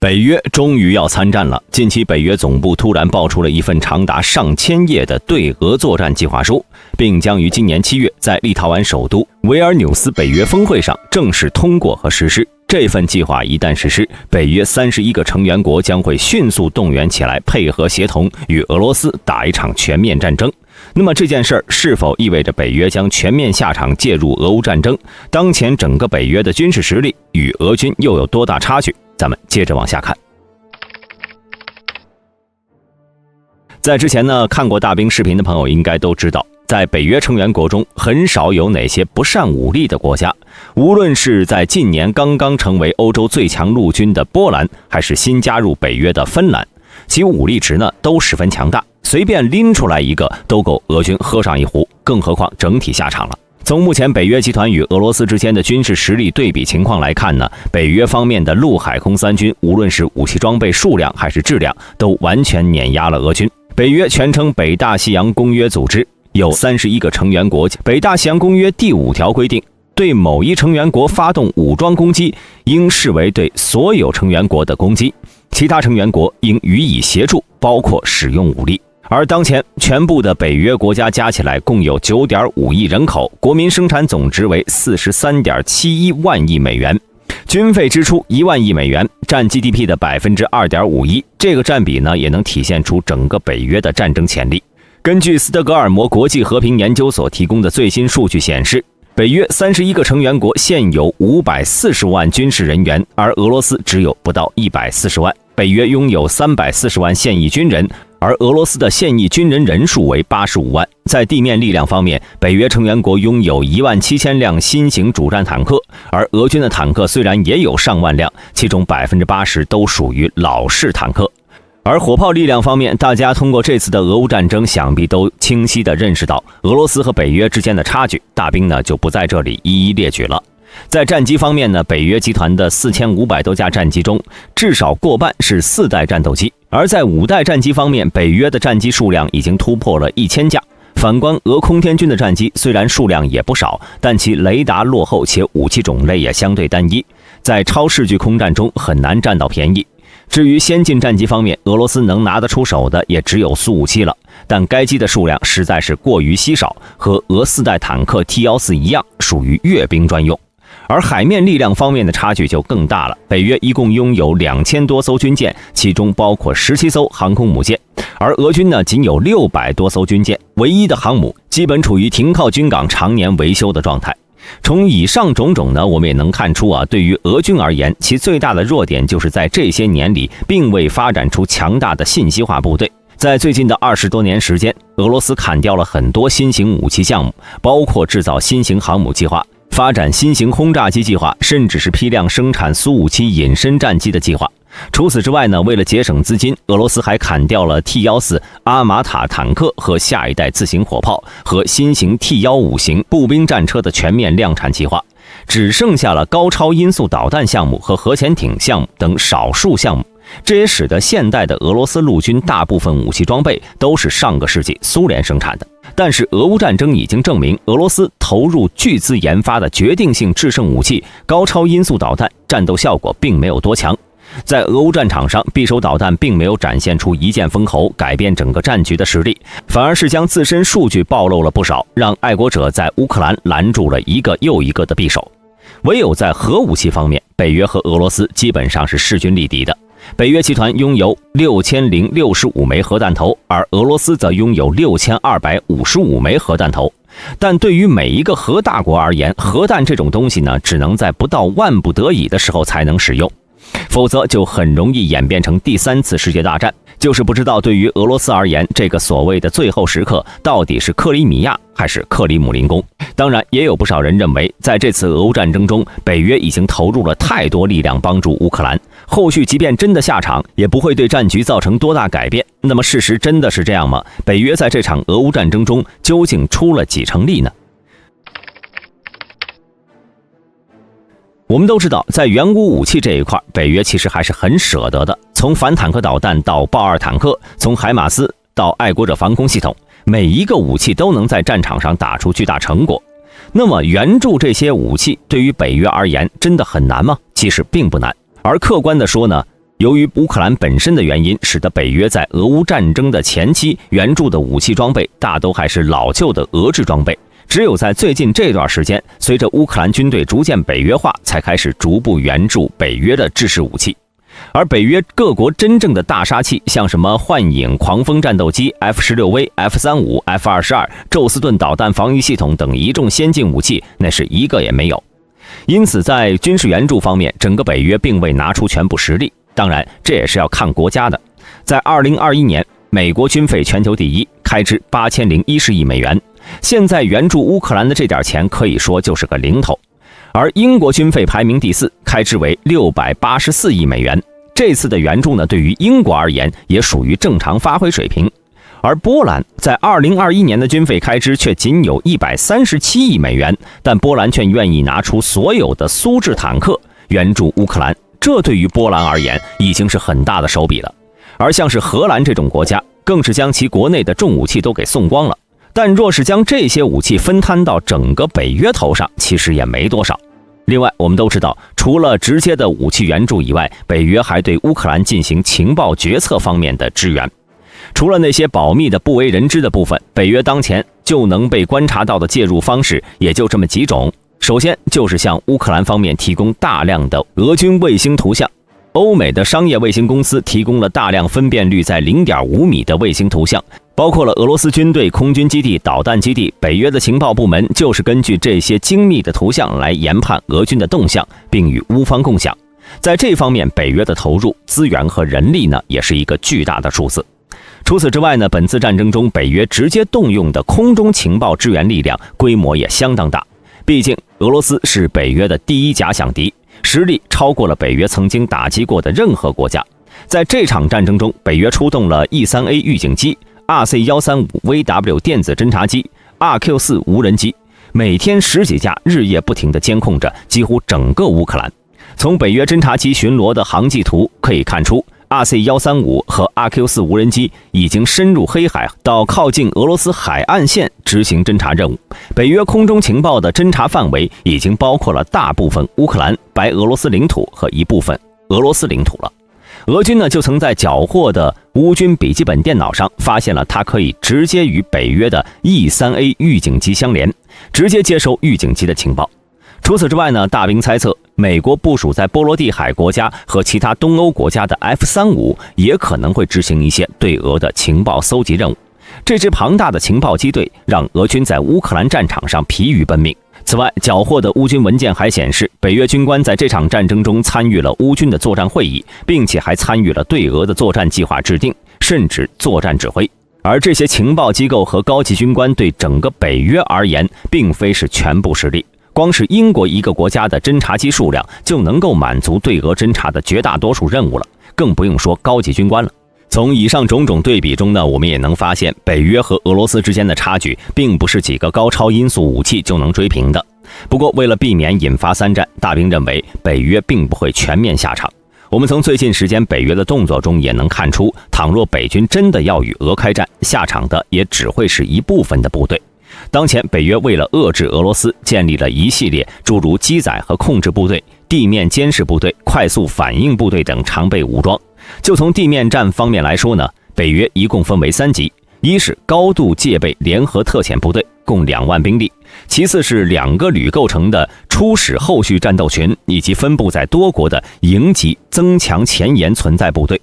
北约终于要参战了。近期，北约总部突然爆出了一份长达上千页的对俄作战计划书，并将于今年7月在立陶宛首都维尔纽斯北约峰会上正式通过和实施。这份计划一旦实施，北约31个成员国将会迅速动员起来，配合协同与俄罗斯打一场全面战争。那么这件事儿是否意味着北约将全面下场介入俄乌战争？当前整个北约的军事实力与俄军又有多大差距？咱们接着往下看。在之前呢，看过大兵视频的朋友应该都知道，在北约成员国中很少有哪些不善武力的国家。无论是在近年刚刚成为欧洲最强陆军的波兰，还是新加入北约的芬兰，其武力值呢都十分强大，随便拎出来一个都够俄军喝上一壶，更何况整体下场了。从目前北约集团与俄罗斯之间的军事实力对比情况来看呢，北约方面的陆海空三军无论是武器装备数量还是质量，都完全碾压了俄军。北约全称北大西洋公约组织，有31个成员国。北大西洋公约第5条规定，对某一成员国发动武装攻击，应视为对所有成员国的攻击，其他成员国应予以协助，包括使用武力。而当前全部的北约国家加起来共有 9.5 亿人口，国民生产总值为 43.71 万亿美元，军费支出1万亿美元，占 GDP 的 2.51%。这个占比呢，也能体现出整个北约的战争潜力。根据斯德哥尔摩国际和平研究所提供的最新数据显示，北约31个成员国现有540万军事人员，而俄罗斯只有不到140万。北约拥有340万现役军人，而俄罗斯的现役军人人数为85万。在地面力量方面，北约成员国拥有17000辆新型主战坦克，而俄军的坦克虽然也有上万辆，其中 80% 都属于老式坦克。而火炮力量方面，大家通过这次的俄乌战争，想必都清晰地认识到俄罗斯和北约之间的差距，大兵呢就不在这里一一列举了。在战机方面呢，北约集团的4500多架战机中，至少过半是4代战斗机，而在5代战机方面，北约的战机数量已经突破了1000架。反观俄空天军的战机，虽然数量也不少，但其雷达落后，且武器种类也相对单一，在超视距空战中很难占到便宜。至于先进战机方面，俄罗斯能拿得出手的也只有苏57了，但该机的数量实在是过于稀少，和俄4代坦克 T-14一样，属于阅兵专用。而海面力量方面的差距就更大了，北约一共拥有2000多艘军舰，其中包括17艘航空母舰，而俄军呢仅有600多艘军舰，唯一的航母基本处于停靠军港常年维修的状态。从以上种种呢，我们也能看出对于俄军而言，其最大的弱点就是在这些年里并未发展出强大的信息化部队。在最近的20多年时间，俄罗斯砍掉了很多新型武器项目，包括制造新型航母计划、发展新型轰炸机计划，甚至是批量生产苏57隐身战机的计划。除此之外呢，为了节省资金，俄罗斯还砍掉了 T-14阿玛塔坦克和下一代自行火炮和新型 T-15型步兵战车的全面量产计划，只剩下了高超音速导弹项目和核潜艇项目等少数项目。这也使得现代的俄罗斯陆军大部分武器装备都是上个世纪苏联生产的。但是俄乌战争已经证明，俄罗斯投入巨资研发的决定性制胜武器高超音速导弹战斗效果并没有多强。在俄乌战场上，匕首导弹并没有展现出一剑封喉、改变整个战局的实力，反而是将自身数据暴露了不少，让爱国者在乌克兰拦住了一个又一个的匕首。唯有在核武器方面，北约和俄罗斯基本上是势均力敌的。北约集团拥有6065枚核弹头，而俄罗斯则拥有6255枚核弹头。但对于每一个核大国而言，核弹这种东西呢，只能在不到万不得已的时候才能使用，否则就很容易演变成第3次世界大战。就是不知道对于俄罗斯而言，这个所谓的最后时刻到底是克里米亚还是克里姆林宫。当然，也有不少人认为，在这次俄乌战争中，北约已经投入了太多力量帮助乌克兰，后续即便真的下场，也不会对战局造成多大改变。那么事实真的是这样吗？北约在这场俄乌战争中究竟出了几成力呢？我们都知道，在远古武器这一块，北约其实还是很舍得的。从反坦克导弹到豹2坦克，从海马斯到爱国者防空系统，每一个武器都能在战场上打出巨大成果。那么援助这些武器对于北约而言真的很难吗？其实并不难。而客观的说呢，由于乌克兰本身的原因，使得北约在俄乌战争的前期援助的武器装备大都还是老旧的俄制装备。只有在最近这段时间，随着乌克兰军队逐渐北约化，才开始逐步援助北约的制式武器。而北约各国真正的大杀器，像什么幻影狂风战斗机、F-16V、F-35、F-22、宙斯盾导弹防御系统等一众先进武器，那是一个也没有。因此，在军事援助方面，整个北约并未拿出全部实力。当然，这也是要看国家的。在2021年，美国军费全球第一，开支8010亿美元。现在援助乌克兰的这点钱可以说就是个零头。而英国军费排名第4，开支为684亿美元。这次的援助呢，对于英国而言也属于正常发挥水平。而波兰在2021年的军费开支却仅有137亿美元，但波兰却愿意拿出所有的苏制坦克援助乌克兰，这对于波兰而言已经是很大的手笔了。而像是荷兰这种国家，更是将其国内的重武器都给送光了。但若是将这些武器分摊到整个北约头上，其实也没多少。另外，我们都知道，除了直接的武器援助以外，北约还对乌克兰进行情报决策方面的支援。除了那些保密的不为人知的部分，北约当前就能被观察到的介入方式也就这么几种。首先就是向乌克兰方面提供大量的俄军卫星图像。欧美的商业卫星公司提供了大量分辨率在 0.5 米的卫星图像，包括了俄罗斯军队空军基地、导弹基地。北约的情报部门就是根据这些精密的图像来研判俄军的动向，并与乌方共享。在这方面，北约的投入资源和人力呢，也是一个巨大的数字。除此之外呢，本次战争中北约直接动用的空中情报支援力量规模也相当大。毕竟俄罗斯是北约的第一假想敌，实力超过了北约曾经打击过的任何国家。在这场战争中，北约出动了 E-3A 预警机、RC-135VW 电子侦察机、RQ-4 无人机，每天10几架，日夜不停地监控着几乎整个乌克兰。从北约侦察机巡逻的航迹图可以看出， RC-135和 RQ-4 无人机已经深入黑海到靠近俄罗斯海岸线执行侦察任务。北约空中情报的侦察范围已经包括了大部分乌克兰、白俄罗斯领土和一部分俄罗斯领土了。俄军呢，就曾在缴获的乌军笔记本电脑上发现了它可以直接与北约的 E-3A 预警机相连，直接接收预警机的情报。除此之外呢，大兵猜测美国部署在波罗的海国家和其他东欧国家的 F-35也可能会执行一些对俄的情报搜集任务。这支庞大的情报机队让俄军在乌克兰战场上疲于奔命。此外，缴获的乌军文件还显示，北约军官在这场战争中参与了乌军的作战会议，并且还参与了对俄的作战计划制定，甚至作战指挥。而这些情报机构和高级军官对整个北约而言，并非是全部实力。光是英国一个国家的侦察机数量就能够满足对俄侦察的绝大多数任务了，更不用说高级军官了。从以上种种对比中呢，我们也能发现，北约和俄罗斯之间的差距并不是几个高超音速武器就能追平的。不过，为了避免引发3战，大兵认为北约并不会全面下场。我们从最近时间北约的动作中也能看出，倘若北军真的要与俄开战，下场的也只会是一部分的部队。当前，北约为了遏制俄罗斯，建立了一系列诸如机载和控制部队、地面监视部队、快速反应部队等常备武装。就从地面战方面来说呢，北约一共分为3级：一是高度戒备联合特遣部队，共2万兵力；其次是2个旅构成的初始后续战斗群，以及分布在多国的营级增强前沿存在部队。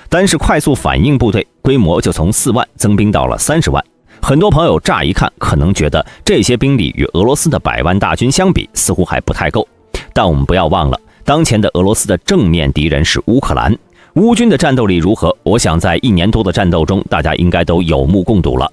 单是快速反应部队规模就从4万增兵到了30万。很多朋友乍一看可能觉得这些兵力与俄罗斯的100万大军相比似乎还不太够，但我们不要忘了，当前的俄罗斯的正面敌人是乌克兰。乌军的战斗力如何，我想在1年多的战斗中大家应该都有目共睹了。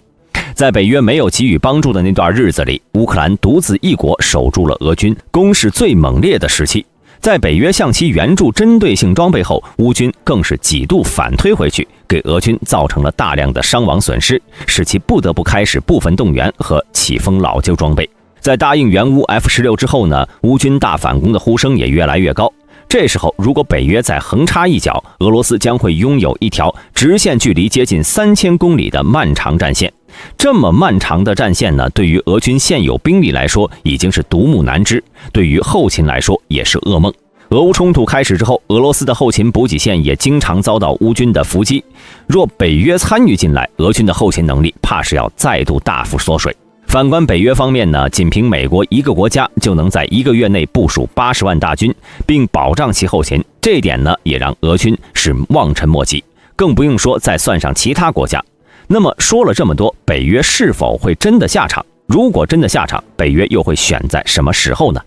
在北约没有给予帮助的那段日子里，乌克兰独自一国守住了俄军攻势最猛烈的时期。在北约向其援助针对性装备后，乌军更是几度反推回去，给俄军造成了大量的伤亡损失，使其不得不开始部分动员和起封老旧装备。在答应援乌 F-16之后呢，乌军大反攻的呼声也越来越高。这时候，如果北约再横插一脚，俄罗斯将会拥有一条直线距离接近3000公里的漫长战线。这么漫长的战线呢，对于俄军现有兵力来说已经是独木难支，对于后勤来说也是噩梦。俄乌冲突开始之后，俄罗斯的后勤补给线也经常遭到乌军的伏击。若北约参与进来，俄军的后勤能力怕是要再度大幅缩水。反观北约方面呢，仅凭美国一个国家就能在1个月内部署80万大军，并保障其后勤，这一点呢也让俄军是望尘莫及。更不用说再算上其他国家。那么说了这么多，北约是否会真的下场？如果真的下场，北约又会选在什么时候呢？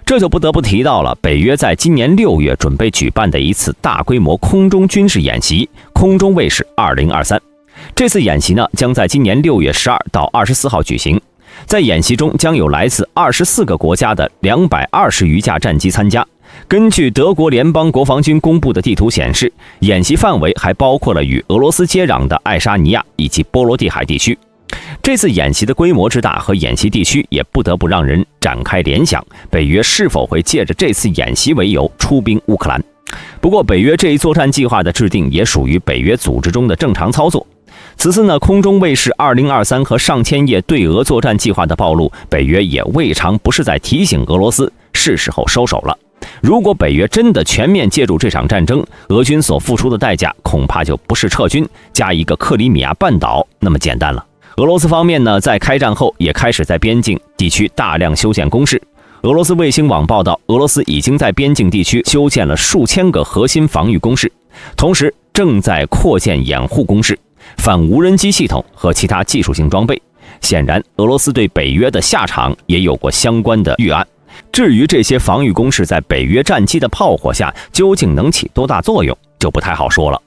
这就不得不提到了北约在今年6月准备举办的一次大规模空中军事演习——空中卫士2023。这次演习呢，将在今年6月12到24号举行。在演习中，将有来自24个国家的220余架战机参加。根据德国联邦国防军公布的地图显示，演习范围还包括了与俄罗斯接壤的爱沙尼亚以及波罗的海地区。这次演习的规模之大和演习地区，也不得不让人展开联想，北约是否会借着这次演习为由出兵乌克兰。不过，北约这一作战计划的制定也属于北约组织中的正常操作。此次呢，空中卫士2023和上千页对俄作战计划的暴露，北约也未尝不是在提醒俄罗斯是时候收手了。如果北约真的全面介入这场战争，俄军所付出的代价恐怕就不是撤军加一个克里米亚半岛那么简单了。俄罗斯方面呢，在开战后也开始在边境地区大量修建工事。俄罗斯卫星网报道，俄罗斯已经在边境地区修建了数千个核心防御工事，同时正在扩建掩护工事、反无人机系统和其他技术性装备。显然，俄罗斯对北约的下场也有过相关的预案。至于这些防御工事在北约战机的炮火下究竟能起多大作用，就不太好说了。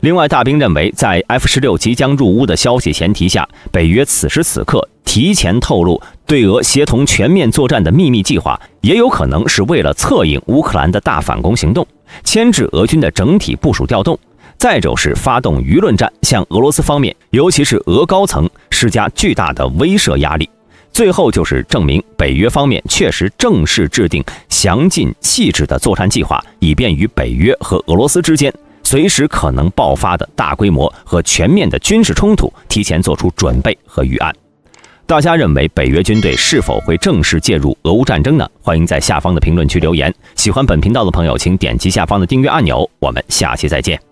另外，大兵认为，在 F-16即将入乌的消息前提下，北约此时此刻提前透露对俄协同全面作战的秘密计划，也有可能是为了策应乌克兰的大反攻行动，牵制俄军的整体部署调动。再就是发动舆论战，向俄罗斯方面，尤其是俄高层施加巨大的威慑压力。最后就是证明北约方面确实正式制定详尽细致的作战计划，以便于北约和俄罗斯之间随时可能爆发的大规模和全面的军事冲突提前做出准备和预案。大家认为北约军队是否会正式介入俄乌战争呢？欢迎在下方的评论区留言。喜欢本频道的朋友请点击下方的订阅按钮，我们下期再见。